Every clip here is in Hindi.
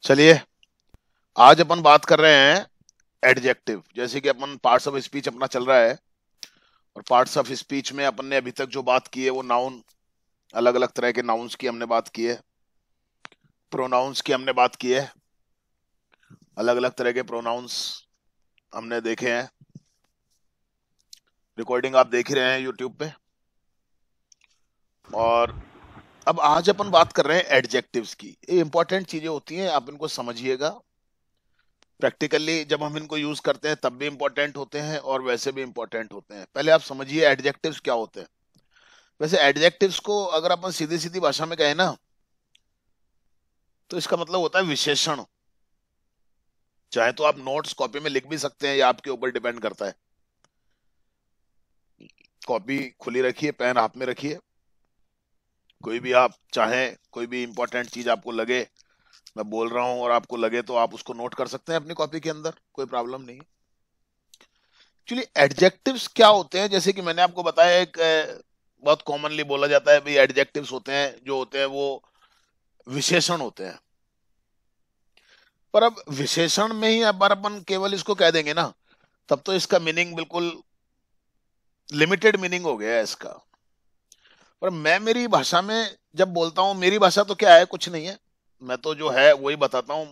चलिए, आज अपन बात कर रहे हैं एडजेक्टिव। जैसे कि अपन पार्ट्स ऑफ स्पीच अपना चल रहा है, और पार्ट्स ऑफ स्पीच में अपन ने अभी तक जो बात की है वो नाउन, अलग अलग तरह के नाउन्स की हमने बात की है, प्रोनाउंस की हमने बात की है, अलग अलग तरह के प्रोनाउंस हमने देखे हैं। रिकॉर्डिंग आप देख ही रहे हैं यूट्यूब पे। और अब आज अपन बात कर रहे हैं एडजेक्टिव्स की। ये इंपॉर्टेंट चीजें होती हैं, आप इनको समझिएगा। प्रैक्टिकली जब हम इनको यूज करते हैं तब भी इंपॉर्टेंट होते हैं और वैसे भी इंपॉर्टेंट होते हैं। पहले आप समझिए एडजेक्टिव्स क्या होते हैं। वैसे एडजेक्टिव्स को अगर अपन सीधी सीधी भाषा में कहें ना, तो इसका मतलब होता है विशेषण। चाहे तो आप नोट्स कॉपी में लिख भी सकते हैं, या आपके ऊपर डिपेंड करता है। कॉपी खुली रखिए, पेन हाथ में रखिए, कोई भी आप चाहें, कोई भी इंपॉर्टेंट चीज आपको लगे, मैं बोल रहा हूं और आपको लगे, तो आप उसको नोट कर सकते हैं अपनी कॉपी के अंदर, कोई प्रॉब्लम नहीं है। एक्चुअली एडजेक्टिव्स क्या होते हैं, जैसे कि मैंने आपको बताया, एक बहुत कॉमनली बोला जाता है भाई एडजेक्टिव्स होते हैं, जो होते हैं वो विशेषण होते हैं। पर अब विशेषण में ही अब अपन केवल इसको कह देंगे ना, तब तो इसका मीनिंग बिल्कुल लिमिटेड मीनिंग हो गया है इसका। पर मैं मेरी भाषा में जब बोलता हूँ, मेरी भाषा तो क्या है, कुछ नहीं है, मैं तो जो है वही बताता हूँ।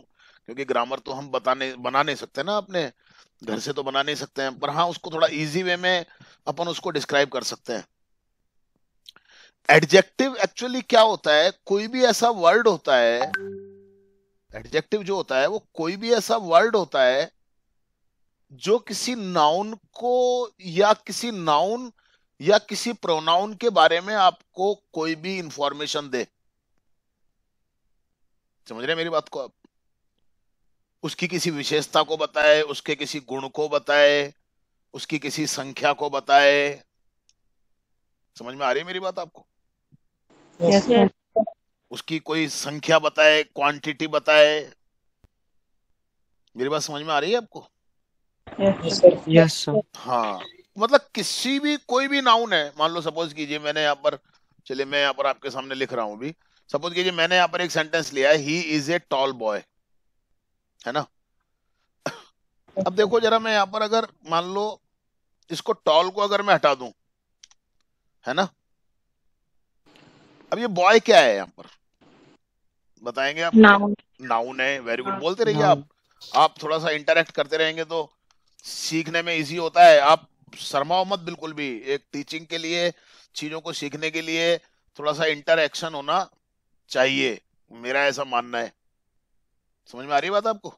क्योंकि ग्रामर तो हम बना नहीं सकते ना, अपने घर से तो बना नहीं सकते हैं, पर हाँ उसको थोड़ा इजी वे में अपन उसको डिस्क्राइब कर सकते हैं। एडजेक्टिव एक्चुअली क्या होता है, कोई भी ऐसा वर्ड होता है, एडजेक्टिव जो होता है वो कोई भी ऐसा वर्ड होता है जो किसी नाउन को, या किसी नाउन या किसी प्रोनाउन के बारे में आपको कोई भी इंफॉर्मेशन दे। समझ रहे हैं मेरी बात को आप? उसकी किसी विशेषता को बताए, उसके किसी गुण को बताए, उसकी किसी संख्या को बताए। समझ में आ रही है मेरी बात आपको? Yes sir. उसकी कोई संख्या बताए, क्वांटिटी बताए। मेरी बात समझ में आ रही है आपको? Yes sir. Yes sir. हाँ, मतलब किसी भी, कोई भी नाउन है, मान लो सपोज कीजिए मैंने यहाँ पर, चलिए मैं यहाँ पर आपके सामने लिख रहा हूँ अभी। सपोज कीजिए मैंने यहाँ पर एक सेंटेंस लिया है, he is a tall boy, है ना। अब देखो जरा, मैं यहाँ पर अगर मान लो इसको टॉल को अगर मैं हटा दूं, है ना, अब ये बॉय क्या है यहाँ पर, बताएंगे आप मुझे? नाउन। नाउन है, वेरी गुड, बोलते रहिए नाउन। आप थोड़ा सा इंटरेक्ट करते रहेंगे तो सीखने में इजी होता है। आप शर्माओ मत बिल्कुल भी, एक टीचिंग के लिए, चीजों को सीखने के लिए थोड़ा सा इंटरेक्शन होना चाहिए, मेरा ऐसा मानना है। समझ में आ रही है बात आपको?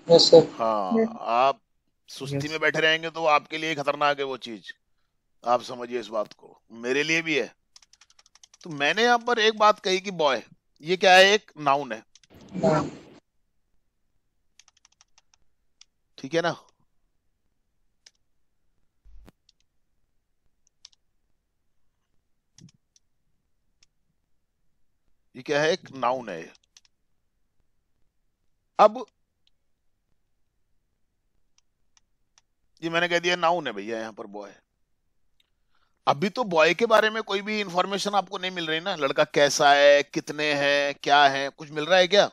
Yes sir. हाँ, आप सुस्ती में यस। बैठे रहेंगे तो आपके लिए खतरनाक है वो चीज। आप समझिए इस बात को, मेरे लिए भी है। तो मैंने यहाँ पर एक बात कही कि बॉय, ये क्या है, एक नाउन है, ठीक है ना। ये क्या है, एक नाउन है। अब ये मैंने कह दिया नाउन है भैया यहाँ पर बॉय। अभी तो बॉय के बारे में कोई भी इंफॉर्मेशन आपको नहीं मिल रही ना, लड़का कैसा है, कितने हैं, क्या है, कुछ मिल रहा है क्या?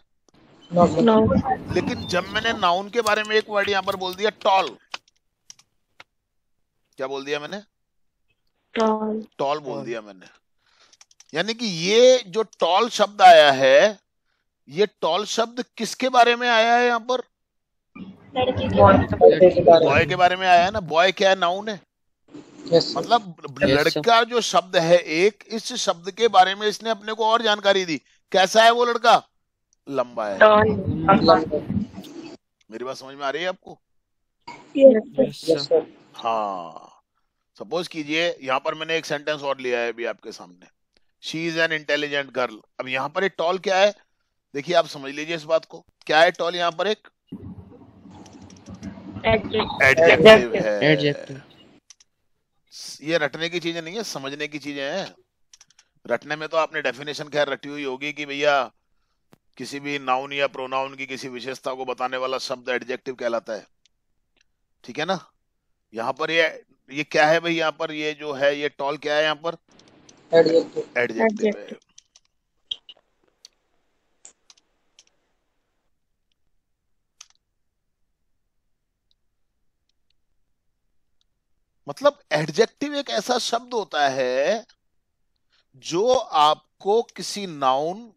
नो। लेकिन जब मैंने नाउन के बारे में एक वर्ड यहाँ पर बोल दिया, टॉल, क्या बोल दिया मैंने? टॉल। टॉल बोल दिया मैंने। यानी कि ये जो टॉल शब्द आया है, ये टॉल शब्द किसके बारे में आया है यहाँ पर? लड़के के बारे बॉय के में। बारे में आया है ना। बॉय क्या है, नाउन है। Yes sir. मतलब यस सर। लड़का जो शब्द है एक, इस शब्द के बारे में इसने अपने को और जानकारी दी। कैसा है वो लड़का? लंबा है। टॉल। मेरी बात समझ में आ रही है आपको? Yes sir. हाँ, सपोज कीजिए यहाँ पर मैंने एक सेंटेंस और लिया है अभी आपके सामने, she is an intelligent girl. अब यहाँ पर एक टॉल क्या है, देखिए आप समझ लीजिए इस बात को, क्या है टॉल यहाँ पर, एक एडजेक्टिव एडजेक्टिव। है। एडजेक्टिव। ये रटने की चीजें नहीं है, समझने की चीजें हैं। रटने में तो आपने डेफिनेशन खैर रटी हुई होगी कि भैया किसी भी नाउन या प्रोनाउन की किसी विशेषता को बताने वाला शब्द एडजेक्टिव कहलाता है, ठीक है ना। यहाँ पर ये क्या है भाई, यहाँ पर ये जो है, ये टॉल क्या है यहाँ पर? एडजेक्टिव। एडजेक्टिव है। मतलब एडजेक्टिव एक ऐसा शब्द होता है जो आपको किसी नाउन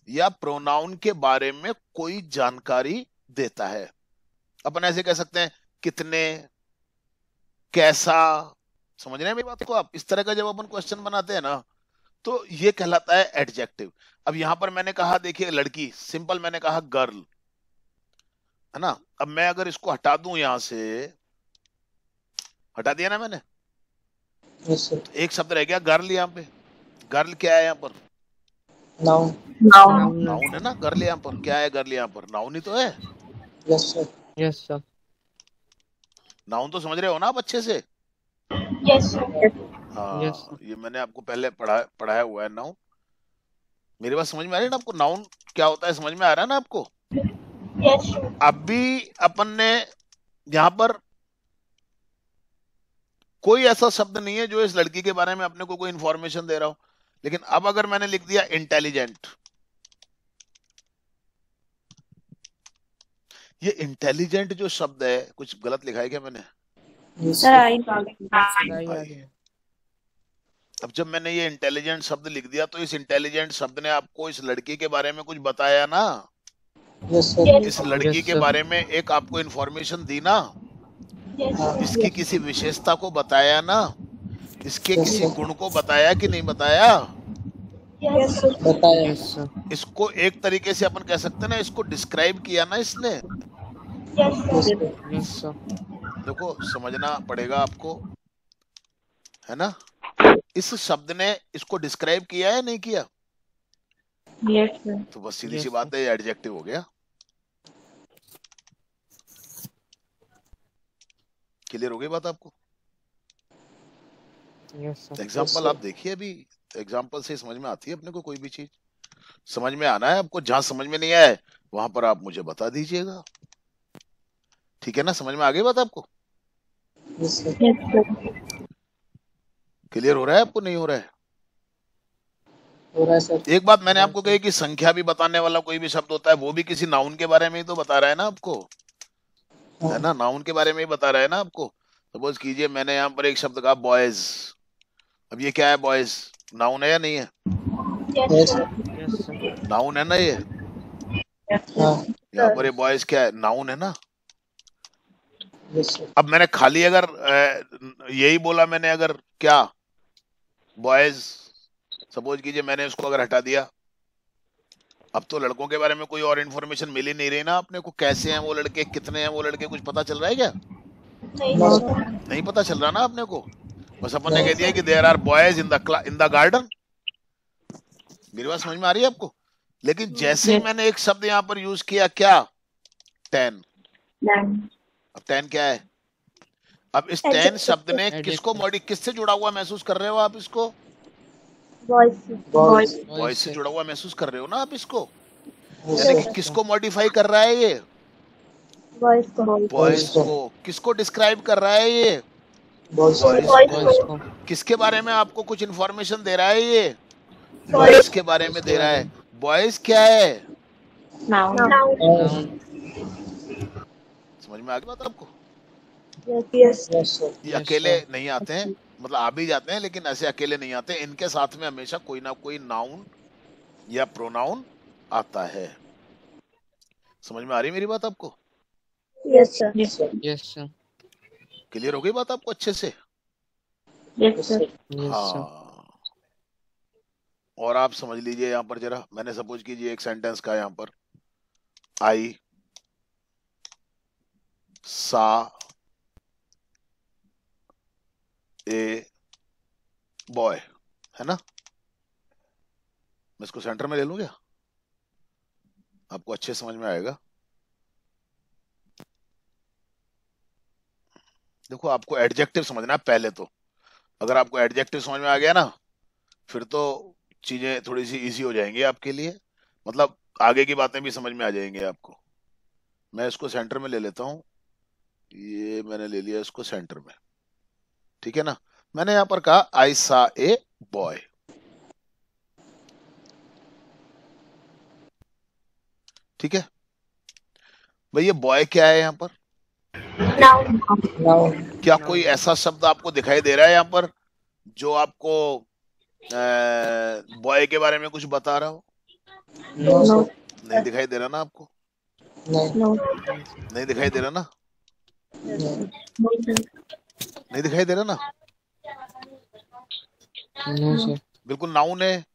या प्रोनाउन के बारे में कोई जानकारी देता है। अपन ऐसे कह सकते हैं कितने, कैसा। समझ रहे हैं मेरी बात को आप? इस तरह का जब अपन क्वेश्चन बनाते हैं ना, तो ये कहलाता है एडजेक्टिव। अब यहां पर मैंने कहा, देखिए लड़की, सिंपल मैंने कहा गर्ल, है ना। अब मैं अगर इसको हटा दूं यहां से, हटा दिया ना मैंने, यस सर। तो एक शब्द रह गया गर्ल। यहाँ पे गर्ल क्या है? यहाँ पर नाउन। नाउन है ना। गर्ल यहाँ पर क्या है? गर्ल यहाँ पर नाउन ही तो है। Yes sir. Yes sir. Noun तो समझ रहे हो ना आप अच्छे से? Yes sir. हाँ, ये मैंने आपको पहले पढ़ाया हुआ है नाउन। मेरी बात समझ में आ रही है ना आपको? नाउन क्या होता है समझ में आ रहा है ना आपको? Yes sir. अभी अपन ने यहाँ पर कोई ऐसा शब्द नहीं है जो इस लड़की के बारे में अपने को कोई इंफॉर्मेशन दे रहा हो। लेकिन अब अगर मैंने लिख दिया इंटेलिजेंट, ये इंटेलिजेंट जो शब्द है, कुछ गलत लिखा है क्या मैंने? Yes sir sir. आई। अब जब मैंने ये इंटेलिजेंट शब्द लिख दिया, तो इस इंटेलिजेंट शब्द ने आपको इस लड़की के बारे में कुछ बताया ना। Yes sir. इस लड़की के बारे में एक आपको इंफॉर्मेशन दी ना। इसकी किसी विशेषता को बताया ना। इसके किसी गुण को बताया कि नहीं बताया? बताया। Yes sir. इसको एक तरीके से अपन कह सकते हैं ना, इसको डिस्क्राइब किया ना इसने। Yes sir. देखो समझना पड़ेगा आपको, है ना। इस शब्द ने इसको डिस्क्राइब किया है नहीं किया? Yes sir. तो बस सीधी Yes, सी बात है, ये एडजेक्टिव हो गया। क्लियर हो गई बात आपको? Yes sir. एग्जाम्पल आप देखिए, अभी एग्जाम्पल से समझ में आती है अपने को कोई भी चीज। समझ में आना है आपको, जहां समझ में नहीं आए वहां पर आप मुझे बता दीजिएगा। ठीक है ना? समझ में आ गई बात आपको? Yes sir. क्लियर हो रहा है आपको? नहीं हो रहा है? हो रहा है सर। एक बात मैंने आपको कही कि संख्या भी बताने वाला कोई भी शब्द होता है, वो भी किसी नाउन के बारे में ही तो बता रहा है ना आपको, है ना। नाउन के बारे में ही बता रहा है ना आपको। सपोज कीजिए मैंने यहाँ पर एक शब्द कहा बॉयज। अब ये क्या है? बॉयज नाउन है या नहीं है? Yes yes sir. नाउन है ना ये? हाँ। यहाँ पर ये बॉयज क्या है? नाउन है ना। Yes sir. अब मैंने खाली अगर यही बोला मैंने, अगर क्या बॉयज, सपोज कीजिए मैंने इसको अगर हटा दिया, अब तो लड़कों के बारे में कोई और इन्फॉर्मेशन मिल ही नहीं रही ना अपने को। कैसे हैं वो लड़के, कितने हैं वो लड़के, कुछ पता चल रहा है क्या? नहीं पता चल रहा ना अपने को। बस अपन ने कह दिया कि there are boys in the garden. मेरी बात समझ में आ रही है आपको? लेकिन जैसे ही मैंने एक शब्द यहाँ पर यूज किया, क्या? 10। अब 10 क्या है? अब इस 10 शब्द ने किसको किससे जुड़ा हुआ महसूस कर रहे हो आप इसको? वॉइस से जुड़ा हुआ महसूस कर रहे हो ना आप इसको। यानी कि किसको मॉडिफाई कर रहा है ये? वॉइस को। किसको डिस्क्राइब कर रहा है ये? वॉइस को। किसके बारे में आपको कुछ इंफॉर्मेशन दे रहा है ये? वॉइस के बारे में दे रहा है। वॉइस क्या है? समझ में आ गई बात आपको? Yes sir. ये अकेले नहीं आते हैं, मतलब आ भी जाते हैं, लेकिन ऐसे अकेले नहीं आते। इनके साथ में हमेशा कोई ना कोई नाउन या प्रोनाउन आता है। समझ में आ रही मेरी बात आपको? Yes sir. Yes sir. Clear हो गई बात आपको अच्छे से? Yes sir. Yes sir. हाँ। और आप समझ लीजिए यहाँ पर जरा, मैंने सपोज कीजिए एक सेंटेंस का यहाँ पर, आई सा ए बॉय, है ना। मैं इसको सेंटर में ले लूं क्या? आपको अच्छे समझ में आएगा। देखो आपको एडजेक्टिव समझना है पहले तो। अगर आपको एडजेक्टिव समझ में आ गया ना, फिर तो चीजें थोड़ी सी इजी हो जाएंगी आपके लिए। मतलब आगे की बातें भी समझ में आ जाएंगी आपको। मैं इसको सेंटर में ले लेता हूँ। ये मैंने ले लिया इसको सेंटर में, ठीक है ना। मैंने यहाँ पर कहा आई सा ए बॉय। ठीक है भाई, ये बॉय क्या है यहाँ पर? Noun. Noun. क्या Noun. कोई ऐसा शब्द आपको दिखाई दे रहा है यहाँ पर जो आपको बॉय के बारे में कुछ बता रहा हो? No, No. sir. नहीं दिखाई दे रहा ना आपको? No. No. No, sir. नहीं दिखाई दे रहा ना? No. No, sir. नहीं दिखाई दे रहा ना? No, sir. बिल्कुल नाउन है।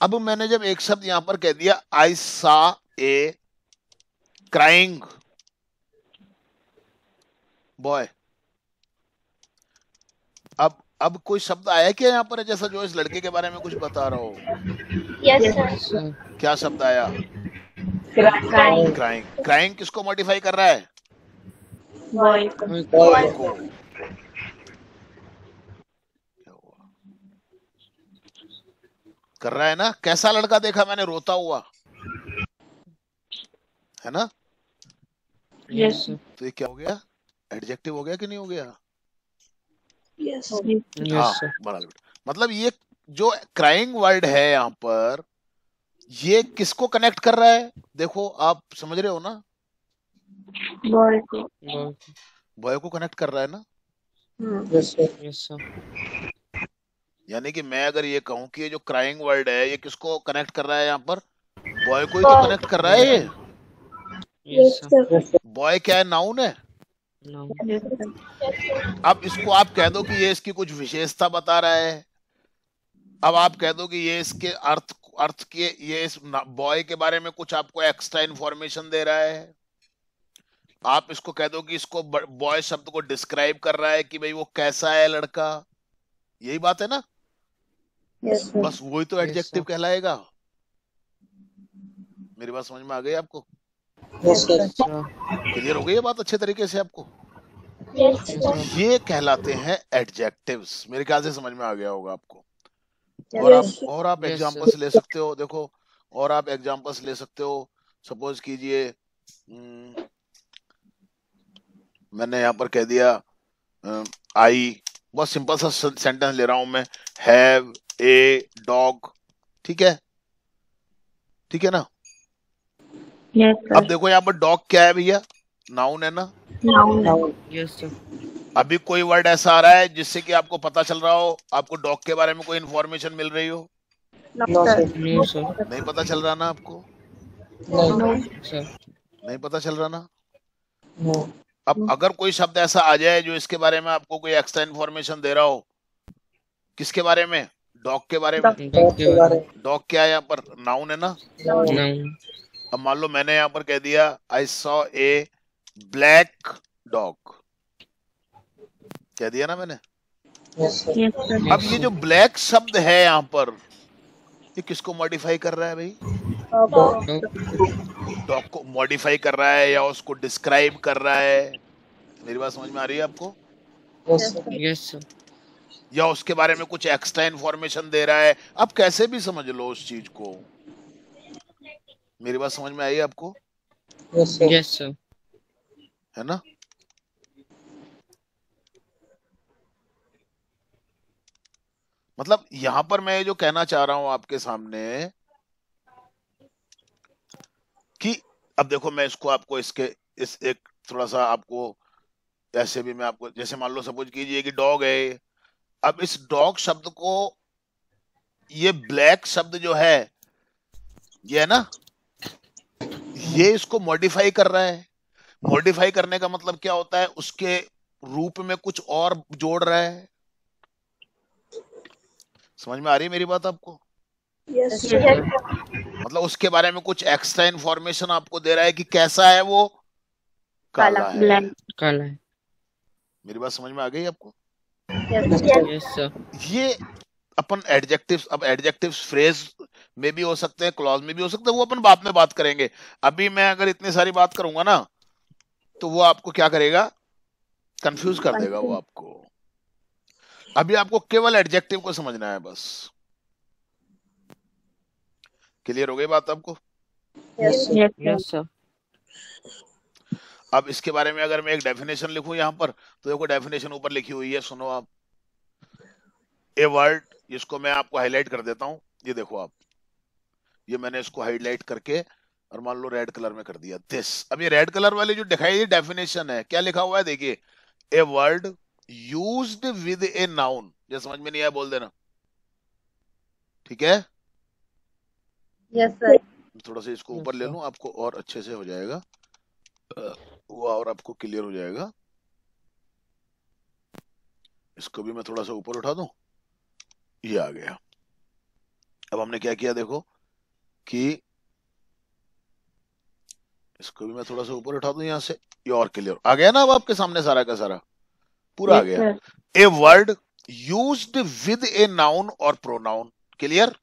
अब मैंने जब एक शब्द यहाँ पर कह दिया, आई सा ए क्राइंग बॉय, अब कोई शब्द आया क्या यहाँ पर जैसा जो इस लड़के के बारे में कुछ बता रहा हो? Yes, sir. Sir. क्या शब्द आया? Crying. क्राइंग। क्राइंग किसको मॉडिफाई कर रहा है? Boy. Boy. बॉय को। क्या हुआ? कर रहा है ना? कैसा लड़का देखा मैंने रोता हुआ, है ना? Yes, sir. तो ये क्या हो गया? एडजेक्टिव हो गया कि नहीं हो गया? Yes. Yes, sir. बड़ा मतलब ये जो क्राइंग वर्ड है यहाँ पर, ये किसको कनेक्ट कर रहा है? देखो आप समझ रहे हो ना? Boy. Boy. बॉय को कनेक्ट कर रहा है ना? Yes, sir. Yes, sir. यानी कि मैं अगर ये कहूँ कि ये जो क्राइंग वर्ड है ये किसको कनेक्ट कर रहा है यहाँ पर? बॉय को ही तो कनेक्ट कर रहा है ये। Yes, sir. Yes, sir. Boy क्या है? नाउन है। No. Yes, sir. अब इसको आप कह दो कि ये इसकी कुछ विशेषता बता रहा है। अब आप कह दो कि ये इसके अर्थ के, ये इस बॉय के बारे में कुछ आपको एक्स्ट्रा इंफॉर्मेशन दे रहा है। आप इसको कह दो कि इसको बॉय शब्द को डिस्क्राइब कर रहा है कि भाई वो कैसा है लड़का। यही बात है ना? Yes, sir. बस वही तो Yes, एडजेक्टिव sir. कहलाएगा। मेरी बात समझ में आ गई आपको? Yes, sir. Sir. क्लियर हो गई ये बात अच्छे तरीके से आपको? Yes, Yes, sir. sir. ये कहलाते हैं एडजेक्टिव्स। मेरे ख्याल से समझ में आ गया होगा आपको। Yes, और आप Yes, एग्जांपल्स ले सकते हो। देखो, और आप एग्जांपल्स ले सकते हो। सपोज कीजिए मैंने यहाँ पर कह दिया आई, बहुत सिंपल सा सेंटेंस ले रहा हूं मैं, हैव ए डॉग। ठीक है? ठीक है ना? Yes, sir. अब देखो यहाँ पर डॉग क्या है भैया? नाउन है ना? Noun. Noun. Yes, sir. अभी कोई वर्ड ऐसा आ रहा है जिससे कि आपको पता चल रहा हो, आपको डॉग के बारे में कोई इन्फॉर्मेशन मिल रही हो? No, No, sir. sir. No, sir. नहीं पता चल रहा ना आपको? No. No. Sir. नहीं पता चल रहा ना? No. अब अगर कोई शब्द ऐसा आ जाए जो इसके बारे में आपको कोई एक्स्ट्रा इन्फॉर्मेशन दे रहा हो, किसके बारे में? डॉग के बारे में। Dog के बारे में। डॉग क्या है यहाँ पर? नाउन है ना? Noun. अब मान लो मैंने यहाँ पर कह दिया I saw a black dog. कह दिया ना मैंने? Yes, sir. Yes, sir. अब ये जो ब्लैक शब्द है यहाँ पर, ये किसको मॉडिफाई कर रहा है भाई? Dog. डॉग को मॉडिफाई कर रहा है या उसको डिस्क्राइब कर रहा है? मेरी बात समझ में आ रही है आपको? Yes, sir. Yes, sir. या उसके बारे में कुछ एक्स्ट्रा इन्फॉर्मेशन दे रहा है? आप कैसे भी समझ लो उस चीज को। मेरी बात समझ में आई आपको? Yes, sir. Yes, sir. है ना? मतलब यहां पर मैं जो कहना चाह रहा हूं आपके सामने कि अब देखो, मैं इसको आपको इसके इस एक थोड़ा सा आपको ऐसे भी मैं आपको, जैसे मान लो सपोज कीजिए कि डॉग है। अब इस डॉग शब्द को, ये ब्लैक शब्द जो है, ये है ना, ये इसको मॉडिफाई कर रहा है। मॉडिफाई करने का मतलब क्या होता है? उसके रूप में कुछ और जोड़ रहा है। समझ में आ रही है मेरी बात आपको? Yes, Yes, sir. मतलब उसके बारे में कुछ एक्स्ट्रा इन्फॉर्मेशन आपको दे रहा है कि कैसा है वो? काला है। Black. काला है। मेरी बात समझ में आ गई आपको? Yes, sir. Yes, sir. ये अपन एडजेक्टिव्स, अब एडजेक्टिव्स फ्रेज में भी हो सकते हैं, क्लॉज में भी हो सकते हैं, वो अपन बाद में बात करेंगे। अभी मैं अगर इतनी सारी बात करूंगा ना, तो वो आपको क्या करेगा? कंफ्यूज कर देगा वो आपको। अभी आपको केवल एडजेक्टिव को समझना है बस। क्लियर हो गई बात आपको? Yes, sir. Yes, sir. अब इसके बारे में अगर मैं एक डेफिनेशन लिखूं यहाँ पर, तो देखो डेफिनेशन ऊपर लिखी हुई है, सुनो आप। ए वर्ड, इसको मैं आपको हाईलाइट कर देता हूं। ये देखो आप, ये मैंने इसको हाईलाइट करके और मान लो रेड कलर में कर दिया दिस। अब ये रेड कलर वाली जो दिखाई डेफिनेशन है, क्या लिखा हुआ है देखिए, a word used with a noun. जो समझ में नहीं आया बोल देना, ठीक है। Yes, sir. थोड़ा सा इसको Yes, ऊपर ले sir. लूं, आपको और अच्छे से हो जाएगा, वो और आपको क्लियर हो जाएगा। इसको भी मैं थोड़ा सा ऊपर उठा दूं, ये आ गया। अब हमने क्या किया देखो कि इसको भी मैं थोड़ा सा ऊपर उठा दूं यहाँ से, ये और क्लियर आ गया ना। अब आपके सामने सारा का सारा पूरा आ Yes, गया। sir. A word used with a noun और प्रोनाउन, क्लियर।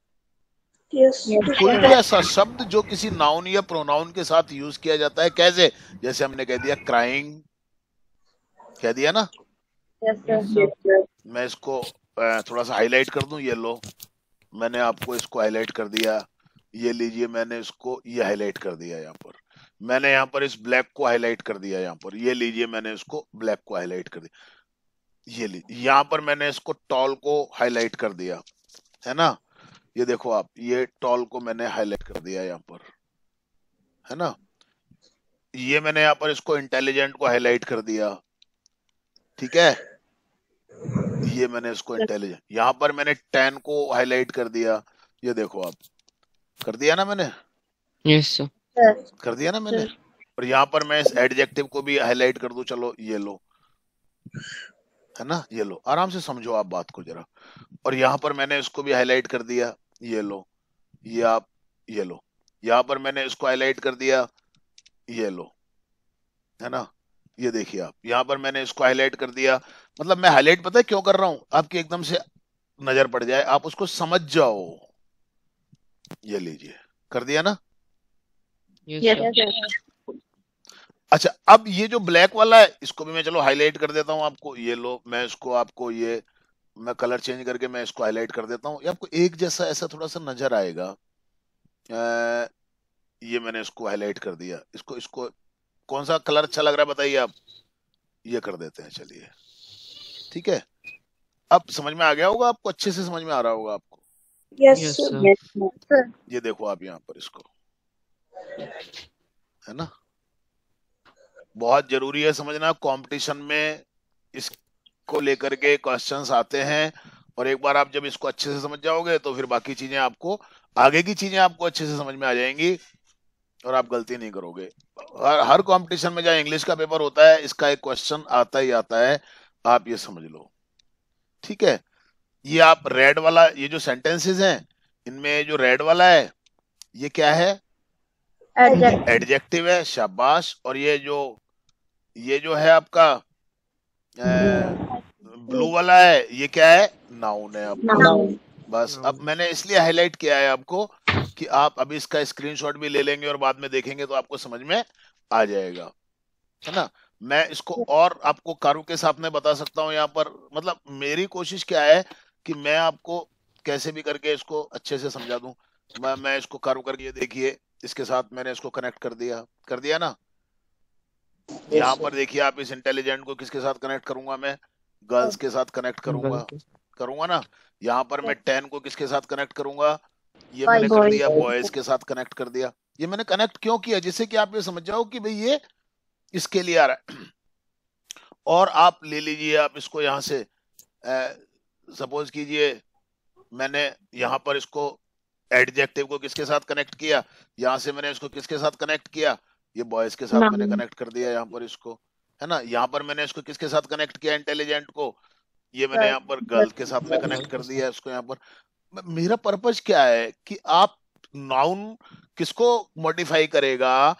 Yes. Yes, कोई sir. भी ऐसा शब्द जो किसी नाउन या प्रोनाउन के साथ यूज किया जाता है, कैसे, जैसे हमने कह दिया क्राइंग, कह दिया ना। Yes, sir. Yes, sir. मैं इसको थोड़ा सा हाईलाइट कर दूं, ये लो, मैंने आपको इसको हाईलाइट कर दिया। ये लीजिए, मैंने इसको ये हाईलाइट कर दिया यहाँ पर। मैंने यहाँ पर इस ब्लैक को हाईलाइट कर दिया यहाँ पर, ये लीजिए, मैंने इसको ब्लैक को हाईलाइट कर दिया। ये लीजिए, यहाँ पर मैंने इसको टॉल को हाईलाइट कर दिया, है ना। ये देखो आप, ये टॉल को मैंने हाईलाइट कर दिया यहाँ पर, है ना। ये मैंने यहाँ पर इसको इंटेलिजेंट को हाईलाइट कर दिया, ठीक है। ये मैंने इसको इंटेलिजेंट, यहाँ पर मैंने 10 को हाईलाइट कर दिया, ये देखो आप, कर दिया ना मैंने, Yes, sir. Sir. कर दिया ना मैंने। और यहाँ पर मैं इस एडजेक्टिव को भी हाईलाइट कर दूं, चलो ये लो, है ना, ये लो, आराम से समझो आप बात को जरा। और यहाँ पर मैंने इसको भी हाईलाइट कर दिया, ये लो, ये आप, ये लो, यहाँ पर मैंने इसको हाईलाइट कर दिया, ये लो, है ना। ये देखिए आप, यहाँ पर मैंने इसको हाईलाइट कर दिया। मतलब मैं हाईलाइट पता है क्यों कर रहा हूं, आपकी एकदम से नजर पड़ जाए, आप उसको समझ जाओ। ये लीजिए, कर दिया ना। Yes, Yes, sir. sir. अच्छा, अब ये जो ब्लैक वाला है, इसको भी मैं चलो हाईलाइट कर देता हूँ आपको, ये लो, मैं इसको आपको ये मैं कलर चेंज करके मैं इसको हाईलाइट कर देता हूँ, ये आपको एक जैसा ऐसा थोड़ा सा नजर आएगा। ये मैंने इसको हाईलाइट कर दिया, इसको इसको कौन सा कलर अच्छा लग रहा है बताइए आप, ये कर देते हैं, चलिए ठीक है। अब समझ में आ गया होगा आपको, अच्छे से समझ में आ रहा होगा आपको। Yes, Yes, sir. sir. Yes, sir. ये देखो आप यहाँ पर इसको, है ना। बहुत जरूरी है समझना, कंपटीशन में इसको लेकर के क्वेश्चंस आते हैं, और एक बार आप जब इसको अच्छे से समझ जाओगे तो फिर बाकी चीजें आपको, आगे की चीजें आपको अच्छे से समझ में आ जाएंगी, और आप गलती नहीं करोगे। हर कंपटीशन में जहाँ इंग्लिश का पेपर होता है, इसका एक क्वेश्चन आता ही आता है, आप ये समझ लो, ठीक है। ये आप रेड वाला, ये जो सेंटेंसेस हैं, इनमें जो रेड वाला है, ये क्या है, Adjective. एडजेक्टिव है, शाबाश। और ये जो है आपका ब्लू वाला है, ये क्या है, नाउन है आपका। Noun. बस अब मैंने इसलिए हाईलाइट किया है आपको कि आप अभी इसका स्क्रीनशॉट भी ले लेंगे और बाद में देखेंगे तो आपको समझ में आ जाएगा, है ना। मैं इसको और आपको कारू के साथ में बता सकता हूँ यहाँ पर। मतलब मेरी कोशिश क्या है कि मैं आपको कैसे भी करके इसको अच्छे से समझा दूं। मैं इसको कारू करके, ये देखिए, इसके साथ मैंने इसको कनेक्ट कर दिया ना। Yes, यहाँ sir. पर देखिए आप, इस इंटेलिजेंट को किसके साथ कनेक्ट करूंगा, मैं गर्ल्स के साथ कनेक्ट करूंगा, Well, करूंगा ना। यहाँ पर मैं 10 को किसके साथ कनेक्ट करूंगा, ये Boys. मैंने कर Boys. दिया, बॉयज के साथ कनेक्ट कर दिया। ये मैंने कनेक्ट क्यों किया, जिससे कि आप ये समझ जाओ कि भाई ये इसके लिए आ रहा है। और आप ले लीजिए, आप इसको यहाँ से सपोज कीजिए, मैंने यहाँ पर इसको एडजेक्टिव को किसके साथ कनेक्ट किया, यहाँ से मैंने इसको किसके साथ कनेक्ट किया, ये बॉयज के साथ मैंने Noun. कनेक्ट कर दिया यहाँ पर इसको, है ना। यहाँ पर मैंने इसको किसके साथ कनेक्ट किया, इंटेलिजेंट को, ये मैंने यहाँ पर गर्ल्स के साथ में कनेक्ट कर दिया इसको यहाँ पर। मेरा पर्पज क्या है कि आप नाउन किसको मॉडिफाई करेगा,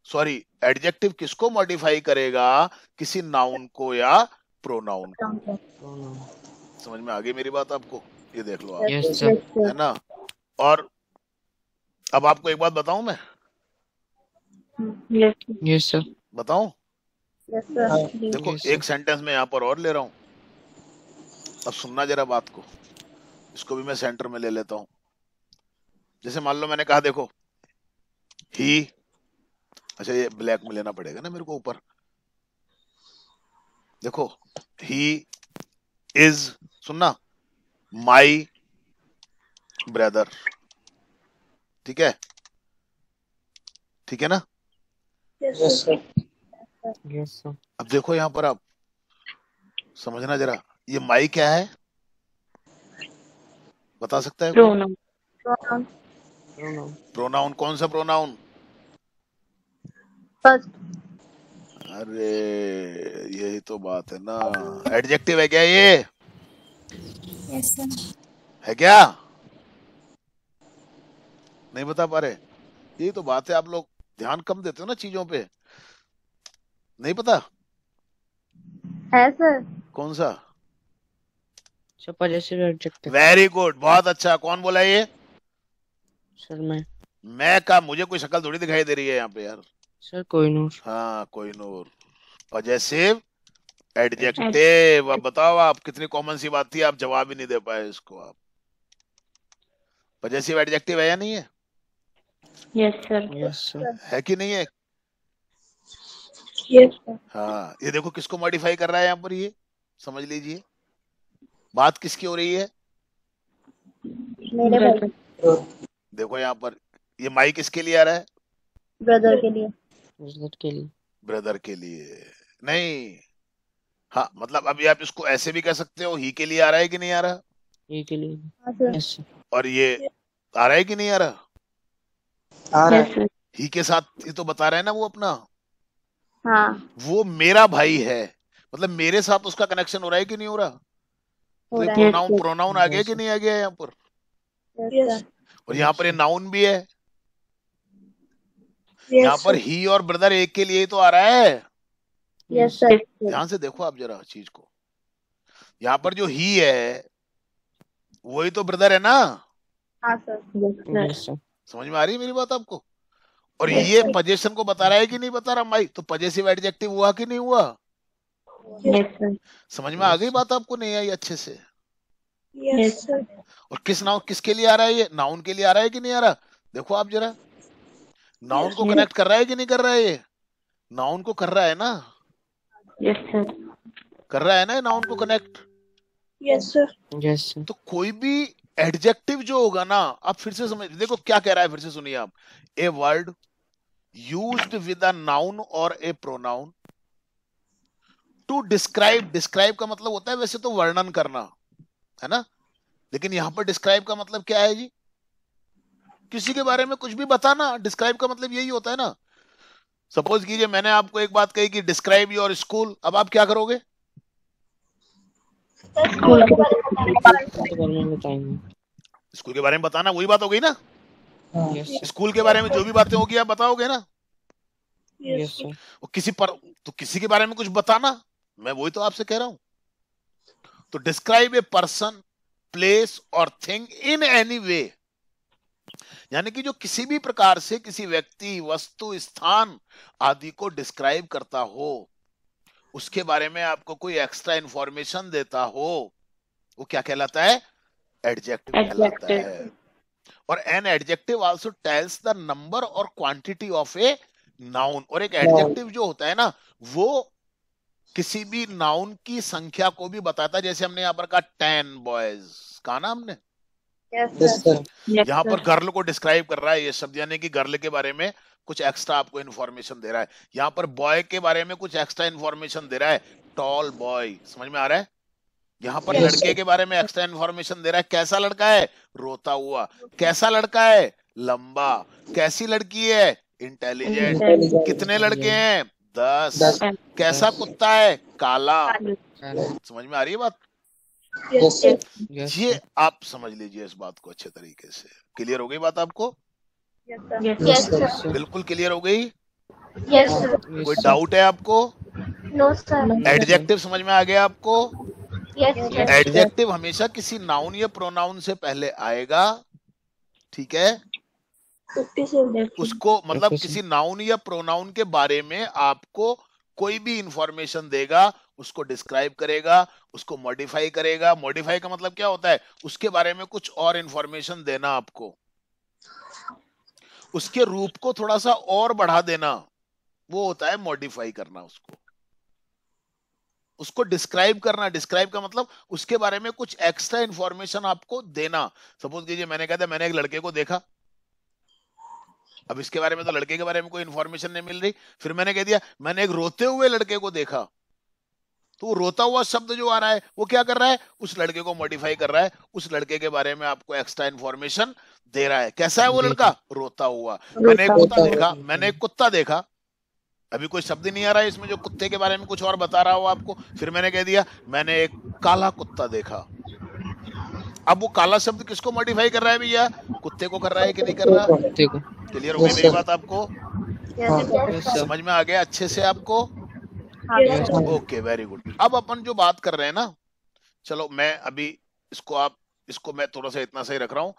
सॉरी एडजेक्टिव किसको मॉडिफाई करेगा, किसी नाउन को या प्रोनाउन को। pronoun. समझ में आ गई मेरी बात आपको, ये देख लो आप, Yes, sir. Yes, sir. है ना। और अब आपको एक बात बताऊं, मैं Yes, sir. Yes, sir. बताऊं, Yes, sir. हाँ. देखो Yes, sir. एक सेंटेंस में यहाँ पर और ले रहा हूं, अब सुनना जरा बात को, इसको भी मैं सेंटर में ले लेता हूं। जैसे मान लो मैंने कहा, देखो ही, अच्छा ये ब्लैक में लेना पड़ेगा ना मेरे को ऊपर, देखो ही इज, सुनना, माई ब्रदर, ठीक है। ठीक है ना? Yes, Yes, sir. sir. Yes, sir. अब देखो यहाँ पर आप समझना जरा, ये माई क्या है बता सकता है कोई? Pronoun. Pronoun. Pronoun. प्रोनाउन कौन सा प्रोनाउन? First. अरे यही तो बात है ना, एडजेक्टिव है क्या ये? Yes, sir. है क्या? नहीं बता पा रहे? यही तो बात है, आप लोग ध्यान कम देते हो ना चीजों पे। नहीं पता है सर। कौन सा? So possessive adjective. Very good, बहुत अच्छा। कौन बोला ये? Sir, मैं का मुझे कोई शक्ल थोड़ी दिखाई दे रही है यहाँ पे यार। Sir, कोहिनूर. हाँ कोहिनूर, पजेसिव एडजेक्टिव। अब बताओ आप, कितनी कॉमन सी बात थी, आप जवाब ही नहीं दे पाए इसको। आप पजेसिव एडजेक्टिव है या नहीं है? Yes, sir. Yes, sir. है कि नहीं है? Yes, sir. हाँ, ये देखो किसको मॉडिफाई कर रहा है यहाँ पर, ये समझ लीजिए बात किसकी हो रही है। मेरे भाई देखो यहाँ पर ये माई किसके लिए आ रहा है? ब्रदर के लिए। Brother के लिए. ब्रदर के लिए नहीं। हाँ मतलब अभी आप इसको ऐसे भी कह सकते हो, ही के लिए आ रहा है कि नहीं आ रहा? ही के लिए. हाँ सर। Yes, sir. और ये आ रहा है कि नहीं आ रहा? आ रहा Yes, है। sir. ही के साथ ये तो बता रहा है ना वो अपना, हाँ। वो मेरा भाई है, मतलब मेरे साथ उसका कनेक्शन हो रहा है कि नहीं हो रहा? हो तो ये रहा है। प्रोनाउन प्रोनाउन आ गया कि नहीं आ गया यहाँ पर? Yes, sir. और यहाँ पर ये नाउन भी है। Yes, यहाँ पर sir. ही और ब्रदर एक के लिए ही तो आ रहा है। Yes, sir. ध्यान से देखो आप जरा चीज को, यहाँ पर जो ही है वही तो ब्रदर है ना। हाँ सर। Yes, sir. समझ में आ रही है मेरी बात आपको? और ये पोजीशन को बता रहा है कि नहीं बता रहा माई? तो पजेसिव एडजेक्टिव हुआ कि नहीं हुआ? Yes, sir. समझ में आ गई बात आपको? नहीं आई अच्छे से? Yes, sir. और किस नाउन किसके लिए आ रहा है? ये नाउन के लिए आ रहा है कि नहीं आ रहा? देखो आप जरा, नाउन को कनेक्ट कर रहा है कि नहीं कर रहा है? ये नाउन को कर रहा है ना, Yes, sir. कर रहा है ना नाउन को connect. Yes, sir. Yes, sir. तो कोई भी एडजेक्टिव जो होगा ना, आप फिर से समझ देखो क्या कह रहा है, फिर से सुनिए आप। A word used with a noun और ए प्रोनाउन टू डिस्क्राइब। डिस्क्राइब का मतलब होता है वैसे तो वर्णन करना, है ना? लेकिन यहां पर डिस्क्राइब का मतलब क्या है जी? किसी के बारे में कुछ भी बताना। डिस्क्राइब का मतलब यही होता है ना। सपोज कीजिए मैंने आपको एक बात कही कि डिस्क्राइब योर स्कूल, अब आप क्या करोगे? स्कूल के बारे के बारे में बताएंगे. स्कूल के बारे में बताना, वही बात हो गई ना। Yes, sir. स्कूल के बारे में जो भी बातें होगी आप बताओगे ना। Yes, sir. और किसी पर तो किसी के बारे में कुछ बताना, मैं वही तो आपसे कह रहा हूं। तो डिस्क्राइब ए पर्सन, प्लेस और थिंग इन एनी वे, यानी कि जो किसी भी प्रकार से किसी व्यक्ति, वस्तु, स्थान आदि को डिस्क्राइब करता हो, उसके बारे में आपको कोई एक्स्ट्रा इंफॉर्मेशन देता हो, वो क्या कहलाता है? एडजेक्टिव कहलाता है। और an adjective also tells the number और क्वांटिटी ऑफ ए नाउन। और एक एडजेक्टिव जो होता है ना, वो किसी भी नाउन की संख्या को भी बताता है। जैसे हमने यहाँ पर कहा 10 बॉयज, कहा ना हमने। Yes, Yes, sir. sir. Yes, यहाँ पर sir. गर्ल को डिस्क्राइब कर रहा है ये शब्द, यानी कि गर्ल के बारे में कुछ एक्स्ट्रा आपको इन्फॉर्मेशन दे रहा है। यहाँ पर बॉय के बारे में कुछ एक्स्ट्रा इन्फॉर्मेशन दे रहा है, टॉल बॉय। समझ में आ रहा है? यहाँ पर Yes, लड़के sir. के बारे में एक्स्ट्रा इन्फॉर्मेशन दे रहा है, कैसा लड़का है? रोता हुआ। कैसा लड़का है? लंबा। कैसी लड़की है? इंटेलिजेंट। Intelligent. कितने लड़के हैं? 10। 10. कैसा कुत्ता है? काला। Correct. समझ में आ रही है बात? Yes, sir. Yes, ये sir. आप समझ लीजिए इस बात को अच्छे तरीके से। क्लियर हो गई बात आपको? Yes, sir. Yes, sir. Yes, sir. बिल्कुल क्लियर हो गई? Yes, sir. Yes, कोई sir. डाउट है आपको? No, sir. एडजेक्टिव समझ में आ गया आपको? Yes, sir. एडजेक्टिव हमेशा किसी नाउन या प्रोनाउन से पहले आएगा, ठीक है? 50 sir. उसको मतलब 50%. किसी नाउन या प्रोनाउन के बारे में आपको कोई भी इंफॉर्मेशन देगा, उसको डिस्क्राइब करेगा, उसको मॉडिफाई करेगा। मॉडिफाई का मतलब क्या होता है? उसके बारे में कुछ और इंफॉर्मेशन देना आपको, उसके रूप को थोड़ा सा और बढ़ा देना, वो होता है मॉडिफाई करना। उसको डिस्क्राइब करना। डिस्क्राइब का मतलब उसके बारे में कुछ एक्स्ट्रा इंफॉर्मेशन आपको देना। सपोज कीजिए मैंने कहा था मैंने एक लड़के को देखा, अब इसके बारे में तो लड़के के बारे में कोई इन्फॉर्मेशन नहीं मिल रही, फिर मैंने कह दिया मैंने एक रोते हुए लड़के को देखा, तो वो रोता हुआ शब्द जो आ रहा है वो क्या कर रहा है, उस लड़के को मॉडिफाई कर रहा है, उस लड़के के बारे में आपको एक्स्ट्रा इन्फॉर्मेशन दे रहा है। कैसा है वो लड़का? रोता हुआ। मैंने एक कुत्ता देखा, मैंने एक कुत्ता देखा, अभी कोई शब्द नहीं आ रहा है इसमें जो कुत्ते के बारे में कुछ और बता रहा हो आपको, फिर मैंने कह दिया मैंने एक काला कुत्ता देखा। अब वो काला शब्द किसको मॉडिफाई कर रहा है भैया? कुत्ते को कर रहा है कि नहीं कर रहा? कुत्ते को। क्लियर हो गई मेरी बात आपको? Yes sir. समझ में आ गया अच्छे से आपको? Yes, sir. Okay, very good. अब अपन जो बात कर रहे हैं ना, चलो मैं अभी इसको मैं थोड़ा सा इतना सही रख रहा हूँ,